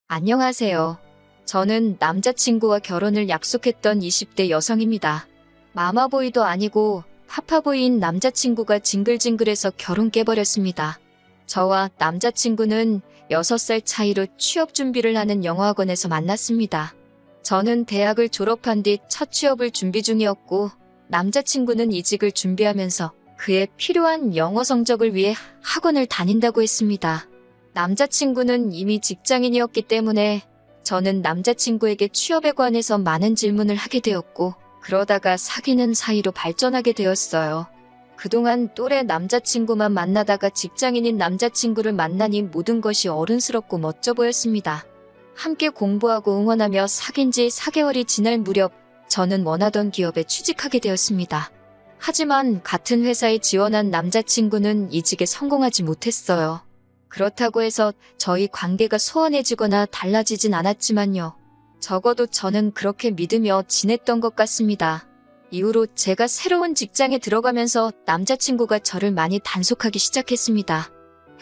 안녕하세요. 저는 남자친구와 결혼을 약속했던 20대 여성입니다. 마마보이도 아니고 파파보이인 남자친구가 징글징글해서 결혼 깨버렸습니다. 저와 남자친구는 6살 차이로 취업 준비를 하는 영어학원에서 만났습니다. 저는 대학을 졸업한 뒤 첫 취업을 준비 중이었고 남자친구는 이직을 준비하면서 그에 필요한 영어 성적을 위해 학원을 다닌다고 했습니다. 남자친구는 이미 직장인이었기 때문에 저는 남자친구에게 취업에 관해서 많은 질문을 하게 되었고 그러다가 사귀는 사이로 발전하게 되었어요. 그동안 또래 남자친구만 만나다가 직장인인 남자친구를 만나니 모든 것이 어른스럽고 멋져 보였습니다. 함께 공부하고 응원하며 사귄 지 4개월이 지날 무렵 저는 원하던 기업에 취직하게 되었습니다. 하지만 같은 회사에 지원한 남자친구는 이직에 성공하지 못했어요. 그렇다고 해서 저희 관계가 소원해지거나 달라지진 않았지만요. 적어도 저는 그렇게 믿으며 지냈던 것 같습니다. 이후로 제가 새로운 직장에 들어가면서 남자친구가 저를 많이 단속하기 시작했습니다.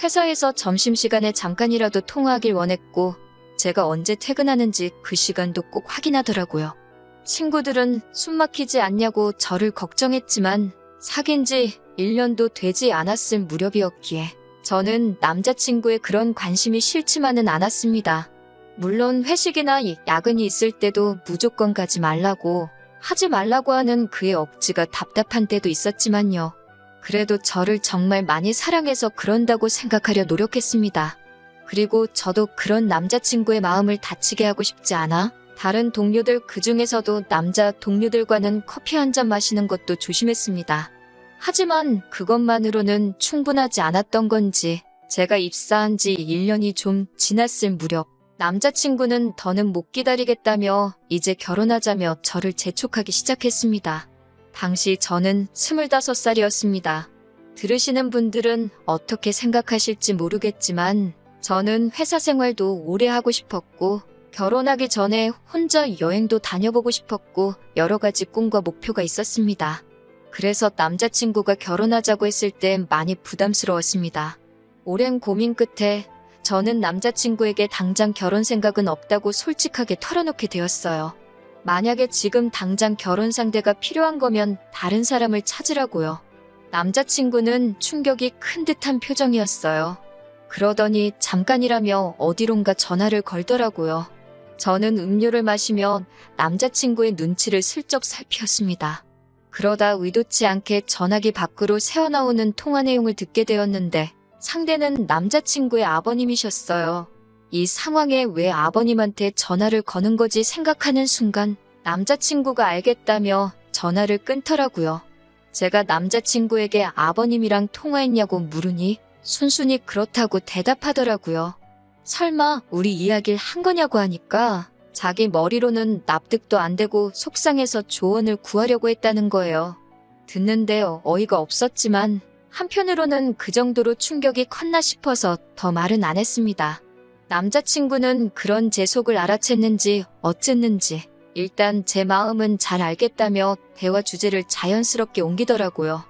회사에서 점심시간에 잠깐이라도 통화하길 원했고 제가 언제 퇴근하는지 그 시간도 꼭 확인하더라고요. 친구들은 숨 막히지 않냐고 저를 걱정했지만 사귄 지 1년도 되지 않았을 무렵이었기에 저는 남자친구의 그런 관심이 싫지만은 않았습니다. 물론 회식이나 야근이 있을 때도 무조건 가지 말라고 하지 말라고 하는 그의 억지가 답답한 때도 있었지만요. 그래도 저를 정말 많이 사랑해서 그런다고 생각하려 노력했습니다. 그리고 저도 그런 남자친구의 마음을 다치게 하고 싶지 않아 다른 동료들 그중에서도 남자 동료들과는 커피 한 잔 마시는 것도 조심했습니다. 하지만 그것만으로는 충분하지 않았던 건지 제가 입사한 지 1년이 좀 지났을 무렵 남자친구는 더는 못 기다리겠다며 이제 결혼하자며 저를 재촉하기 시작했습니다. 당시 저는 25살이었습니다. 들으시는 분들은 어떻게 생각하실지 모르겠지만 저는 회사 생활도 오래 하고 싶었고 결혼하기 전에 혼자 여행도 다녀보고 싶었고 여러 가지 꿈과 목표가 있었습니다. 그래서 남자친구가 결혼하자고 했을 때 많이 부담스러웠습니다. 오랜 고민 끝에 저는 남자친구에게 당장 결혼 생각은 없다고 솔직하게 털어놓게 되었어요. 만약에 지금 당장 결혼 상대가 필요한 거면 다른 사람을 찾으라고요. 남자친구는 충격이 큰 듯한 표정이었어요. 그러더니 잠깐이라며 어디론가 전화를 걸더라고요. 저는 음료를 마시며 남자친구의 눈치를 슬쩍 살피었습니다. 그러다 의도치 않게 전화기 밖으로 새어나오는 통화 내용을 듣게 되었는데 상대는 남자친구의 아버님이셨어요. 이 상황에 왜 아버님한테 전화를 거는 거지 생각하는 순간 남자친구가 알겠다며 전화를 끊더라고요. 제가 남자친구에게 아버님이랑 통화했냐고 물으니 순순히 그렇다고 대답하더라고요. 설마 우리 이야기를 한 거냐고 하니까 자기 머리로는 납득도 안 되고 속상해서 조언을 구하려고 했다는 거예요. 듣는데 어이가 없었지만 한편으로는 그 정도로 충격이 컸나 싶어서 더 말은 안 했습니다. 남자친구는 그런 제 속을 알아챘는지 어쨌는지 일단 제 마음은 잘 알겠다며 대화 주제를 자연스럽게 옮기더라고요.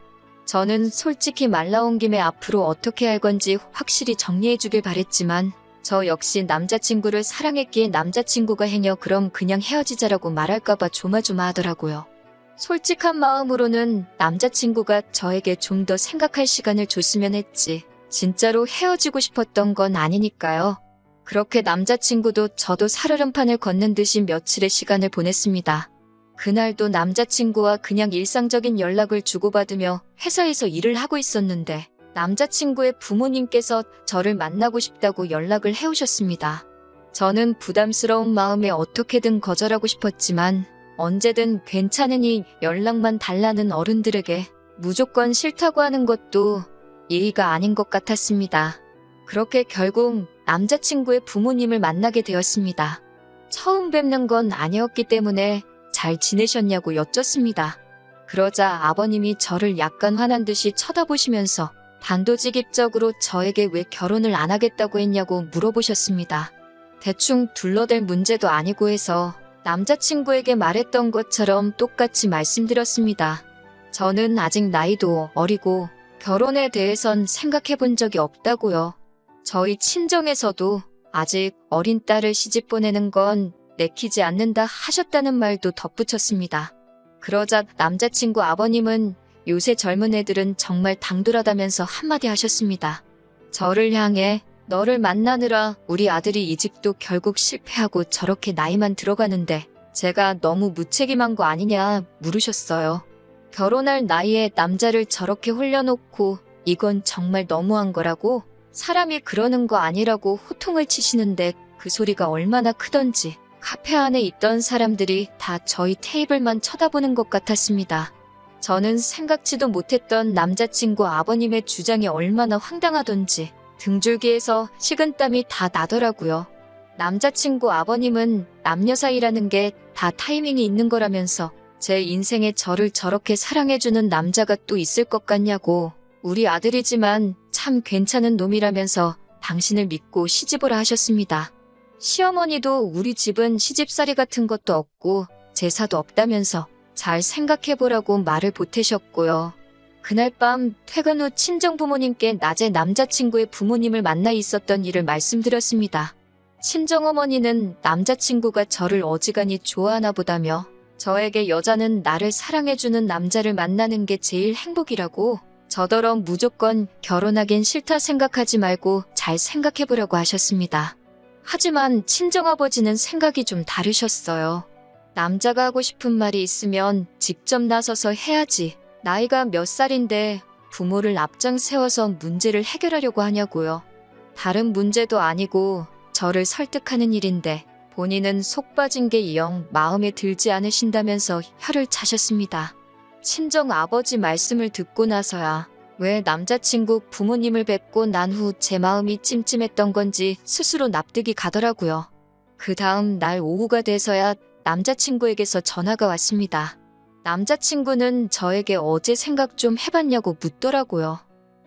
저는 솔직히 말 나온 김에 앞으로 어떻게 할 건지 확실히 정리해 주길 바랬지만 저 역시 남자친구를 사랑했기에 남자친구가 행여 그럼 그냥 헤어지자라고 말할까봐 조마조마하더라고요. 솔직한 마음으로는 남자친구가 저에게 좀 더 생각할 시간을 줬으면 했지 진짜로 헤어지고 싶었던 건 아니니까요. 그렇게 남자친구도 저도 살얼음판을 걷는 듯이 며칠의 시간을 보냈습니다. 그날도 남자친구와 그냥 일상적인 연락을 주고받으며 회사에서 일을 하고 있었는데 남자친구의 부모님께서 저를 만나고 싶다고 연락을 해오셨습니다. 저는 부담스러운 마음에 어떻게든 거절하고 싶었지만 언제든 괜찮으니 연락만 달라는 어른들에게 무조건 싫다고 하는 것도 예의가 아닌 것 같았습니다. 그렇게 결국 남자친구의 부모님을 만나게 되었습니다. 처음 뵙는 건 아니었기 때문에 잘 지내셨냐고 여쭙습니다. 그러자 아버님이 저를 약간 화난 듯이 쳐다보시면서 단도직입적으로 저에게 왜 결혼을 안 하겠다고 했냐고 물어보셨습니다. 대충 둘러댈 문제도 아니고 해서 남자친구에게 말했던 것처럼 똑같이 말씀드렸습니다. 저는 아직 나이도 어리고 결혼에 대해선 생각해 본 적이 없다고요. 저희 친정에서도 아직 어린 딸을 시집 보내는 건 내키지 않는다 하셨다는 말도 덧붙였습니다. 그러자 남자친구 아버님은 요새 젊은 애들은 정말 당돌하다면서 한마디 하셨습니다. 저를 향해 너를 만나느라 우리 아들이 이직도 결국 실패하고 저렇게 나이만 들어가는데 제가 너무 무책임한 거 아니냐 물으셨어요. 결혼할 나이에 남자를 저렇게 홀려놓고 이건 정말 너무한 거라고 사람이 그러는 거 아니라고 호통을 치시는데 그 소리가 얼마나 크던지 카페 안에 있던 사람들이 다 저희 테이블만 쳐다보는 것 같았습니다. 저는 생각지도 못했던 남자친구 아버님의 주장이 얼마나 황당하던지 등줄기에서 식은땀이 다 나더라고요. 남자친구 아버님은 남녀 사이라는 게 다 타이밍이 있는 거라면서 제 인생에 저를 저렇게 사랑해주는 남자가 또 있을 것 같냐고 우리 아들이지만 참 괜찮은 놈이라면서 당신을 믿고 시집오라 하셨습니다. 시어머니도 우리 집은 시집살이 같은 것도 없고 제사도 없다면서 잘 생각해보라고 말을 보태셨고요. 그날 밤 퇴근 후 친정부모님께 낮에 남자친구의 부모님을 만나 있었던 일을 말씀드렸습니다. 친정어머니는 남자친구가 저를 어지간히 좋아하나 보다며 저에게 여자는 나를 사랑해주는 남자를 만나는 게 제일 행복이라고 저더러 무조건 결혼하긴 싫다 생각하지 말고 잘 생각해보려고 하셨습니다. 하지만 친정아버지는 생각이 좀 다르셨어요. 남자가 하고 싶은 말이 있으면 직접 나서서 해야지. 나이가 몇 살인데 부모를 앞장 세워서 문제를 해결하려고 하냐고요. 다른 문제도 아니고 저를 설득하는 일인데 본인은 속 빠진 게 영 마음에 들지 않으신다면서 혀를 차셨습니다. 친정 아버지 말씀을 듣고 나서야 왜 남자친구 부모님을 뵙고 난 후 제 마음이 찜찜했던 건지 스스로 납득이 가더라고요. 그 다음 날 오후가 돼서야 남자친구에게서 전화가 왔습니다. 남자친구는 저에게 어제 생각 좀 해봤냐고 묻더라고요.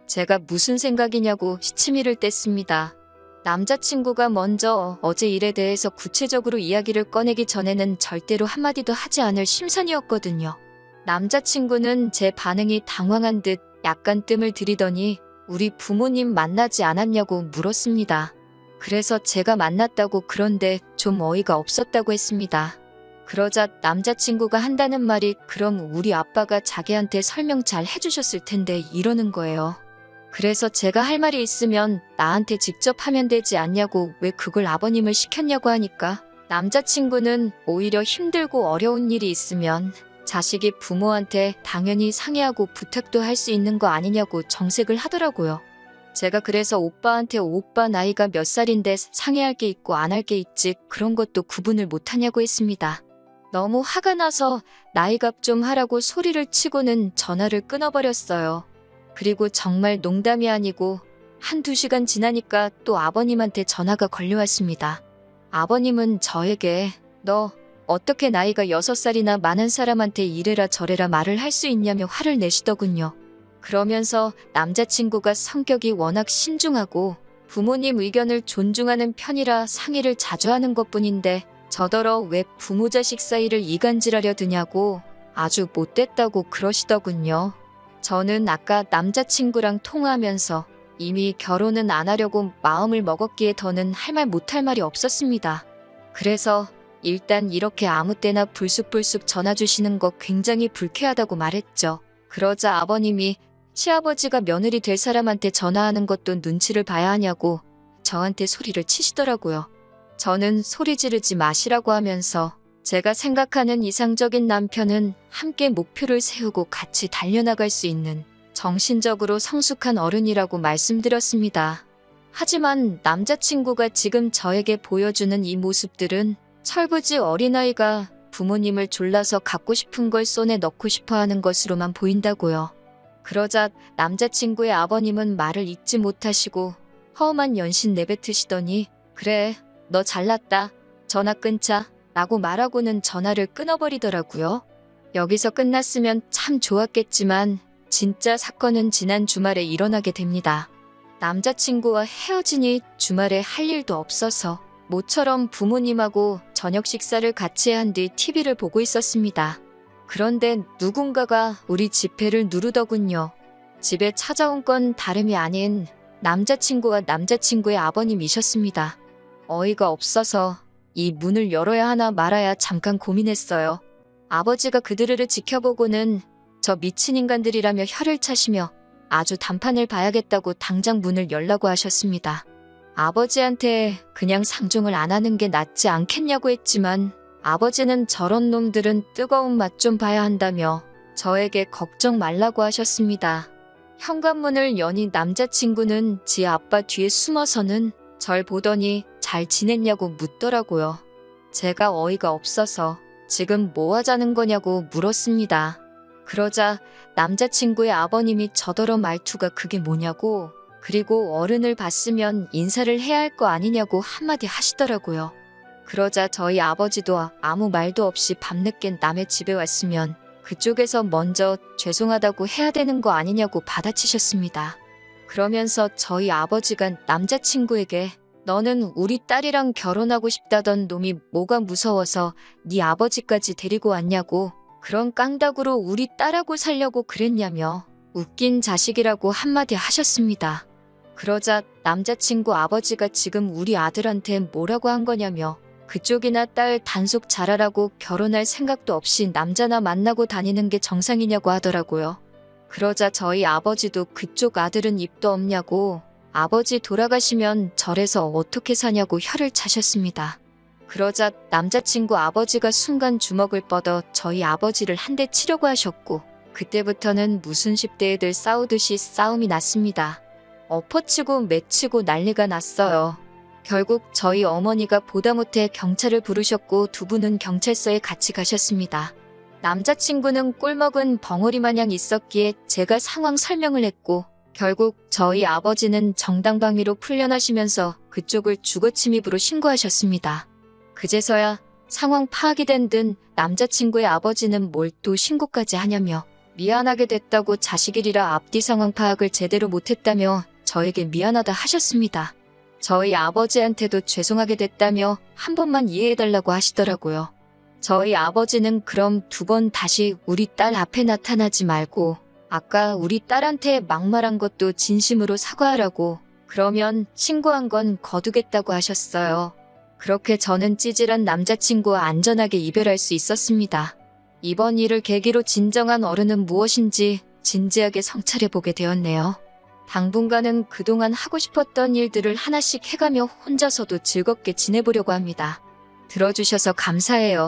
제가 무슨 생각이냐고 시치미를 뗐습니다. 남자친구가 먼저 어제 일에 대해서 구체적으로 이야기를 꺼내기 전에는 절대로 한마디도 하지 않을 심산이었거든요. 남자친구는 제 반응이 당황한 듯 약간 뜸을 들이더니 우리 부모님 만나지 않았냐고 물었습니다. 그래서 제가 만났다고 그런데 좀 어이가 없었다고 했습니다. 그러자 남자친구가 한다는 말이 그럼 우리 아빠가 자기한테 설명 잘 해주셨을 텐데 이러는 거예요. 그래서 제가 할 말이 있으면 나한테 직접 하면 되지 않냐고 왜 그걸 아버님을 시켰냐고 하니까 남자친구는 오히려 힘들고 어려운 일이 있으면 자식이 부모한테 당연히 상의하고 부탁도 할 수 있는 거 아니냐고 정색을 하더라고요. 제가 그래서 오빠한테 오빠 나이가 몇 살인데 상의할 게 있고 안 할 게 있지 그런 것도 구분을 못하냐고 했습니다. 너무 화가 나서 나이값 좀 하라고 소리를 치고는 전화를 끊어버렸어요. 그리고 정말 농담이 아니고 한두 시간 지나니까 또 아버님한테 전화가 걸려왔습니다. 아버님은 저에게 너 어떻게 나이가 6살이나 많은 사람한테 이래라 저래라 말을 할 수 있냐며 화를 내시더군요. 그러면서 남자친구가 성격이 워낙 신중하고 부모님 의견을 존중하는 편이라 상의를 자주 하는 것뿐인데 저더러 왜 부모 자식 사이를 이간질하려 드냐고 아주 못됐다고 그러시더군요. 저는 아까 남자친구랑 통화하면서 이미 결혼은 안 하려고 마음을 먹었기에 더는 할 말 못할 말이 없었습니다. 그래서 일단 이렇게 아무 때나 불쑥불쑥 전화 주시는 거 굉장히 불쾌하다고 말했죠. 그러자 아버님이 시아버지가 며느리 될 사람한테 전화하는 것도 눈치를 봐야 하냐고 저한테 소리를 치시더라고요. 저는 소리 지르지 마시라고 하면서 제가 생각하는 이상적인 남편은 함께 목표를 세우고 같이 달려나갈 수 있는 정신적으로 성숙한 어른이라고 말씀드렸습니다. 하지만 남자친구가 지금 저에게 보여주는 이 모습들은 철부지 어린아이가 부모님을 졸라서 갖고 싶은 걸 손에 넣고 싶어 하는 것으로만 보인다고요. 그러자 남자친구의 아버님은 말을 잇지 못하시고 허음한 연신 내뱉으시더니 그래 너 잘났다 전화 끊자 라고 말하고는 전화를 끊어버리더라고요. 여기서 끝났으면 참 좋았겠지만 진짜 사건은 지난 주말에 일어나게 됩니다. 남자친구와 헤어지니 주말에 할 일도 없어서 모처럼 부모님하고 저녁 식사를 같이 한 뒤 TV를 보고 있었습니다. 그런데 누군가가 우리 집배를 누르더군요. 집에 찾아온 건 다름이 아닌 남자친구와 남자친구의 아버님이셨습니다. 어이가 없어서 이 문을 열어야 하나 말아야 잠깐 고민했어요. 아버지가 그들을 지켜보고는 저 미친 인간들이라며 혀를 차시며 아주 단판을 봐야겠다고 당장 문을 열라고 하셨습니다. 아버지한테 그냥 상종을 안 하는 게 낫지 않겠냐고 했지만 아버지는 저런 놈들은 뜨거운 맛 좀 봐야 한다며 저에게 걱정 말라고 하셨습니다. 현관문을 여니 남자친구는 지 아빠 뒤에 숨어서는 절 보더니 잘 지냈냐고 묻더라고요. 제가 어이가 없어서 지금 뭐 하자는 거냐고 물었습니다. 그러자 남자친구의 아버님이 저더러 말투가 그게 뭐냐고, 그리고 어른을 봤으면 인사를 해야 할 거 아니냐고 한마디 하시더라고요. 그러자 저희 아버지도 아무 말도 없이 밤늦게 남의 집에 왔으면 그쪽에서 먼저 죄송하다고 해야 되는 거 아니냐고 받아치셨습니다. 그러면서 저희 아버지가 남자친구에게 너는 우리 딸이랑 결혼하고 싶다던 놈이 뭐가 무서워서 네 아버지까지 데리고 왔냐고, 그런 깡닭으로 우리 딸하고 살려고 그랬냐며 웃긴 자식이라고 한마디 하셨습니다. 그러자 남자친구 아버지가 지금 우리 아들한테 뭐라고 한 거냐며 그쪽이나 딸 단속 잘하라고 결혼할 생각도 없이 남자나 만나고 다니는 게 정상이냐고 하더라고요. 그러자 저희 아버지도 그쪽 아들은 입도 없냐고, 아버지 돌아가시면 절에서 어떻게 사냐고 혀를 차셨습니다. 그러자 남자친구 아버지가 순간 주먹을 뻗어 저희 아버지를 한 대 치려고 하셨고, 그때부터는 무슨 10대 애들 싸우듯이 싸움이 났습니다. 엎어치고 매치고 난리가 났어요. 결국 저희 어머니가 보다 못해 경찰을 부르셨고 두 분은 경찰서에 같이 가셨습니다. 남자친구는 꿀먹은 벙어리 마냥 있었기에 제가 상황 설명을 했고, 결국 저희 아버지는 정당방위로 풀려나시면서 그쪽을 주거침입으로 신고하셨습니다. 그제서야 상황 파악이 된 듯 남자친구의 아버지는 뭘 또 신고까지 하냐며 미안하게 됐다고 자식이라 앞뒤 상황 파악을 제대로 못했다며 저에게 미안하다 하셨습니다. 저희 아버지한테도 죄송하게 됐다며 한 번만 이해해달라고 하시더라고요. 저희 아버지는 그럼 두 번 다시 우리 딸 앞에 나타나지 말고 아까 우리 딸한테 막말한 것도 진심으로 사과하라고, 그러면 신고한 건 거두겠다고 하셨어요. 그렇게 저는 찌질한 남자친구와 안전하게 이별할 수 있었습니다. 이번 일을 계기로 진정한 어른은 무엇인지 진지하게 성찰해보게 되었네요. 당분간은 그동안 하고 싶었던 일들을 하나씩 해가며 혼자서도 즐겁게 지내보려고 합니다. 들어주셔서 감사해요.